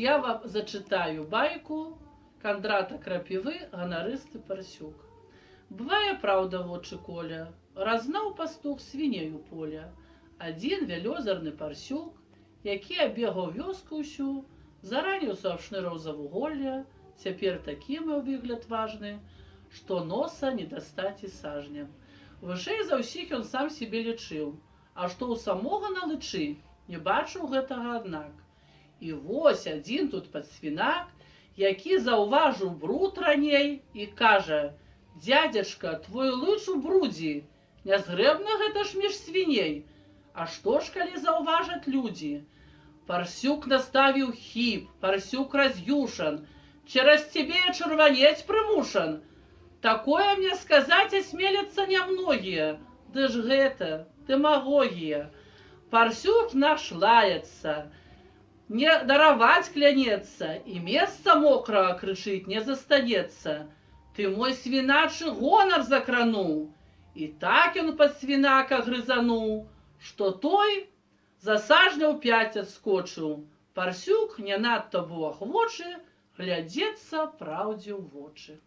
я вам зачитаю байку Кондрата Крапивы «Ганарысты парсюк». Бывае, праўда, вочы Коля, разнаў пастух свіней у поля. Адзін вялёзарны парсюк, які абегаў вёску ўсю, зараніўся аб шныраў за вуголля, цяпер такі меў выгляд важны, што носа не дастаць і сажням. Вышэй за ўсіх ён сам сябе лічыў, а што ў самога на лычы, не бачыў гэтага аднак. І вось адзін тут падсвінак, які заўважыў бруд раней і кажа: «Дзядзячка, твой лыч у брудзі, нязгрэбна гэта ж між свіней. А што ж, калі заўважаць людзі? Парсюк наставіў хіп, парсюк раз'юшан, цераз цябе я чырванець прымушан. Такое мне сказаць асмеляцца нямногія, ды ж гэта дэмагогія. Парсюк наш лаецца, не дараваць клянецца, і месца мокрага, крычыць, не застанецца. Ты мой свіначы гонар закрануў». І так ён пад свінака грызануў, што той за сажняў 5 адскочыў. Парсюк не надта быў ахвочы глядзецца праўдзе ў вочы.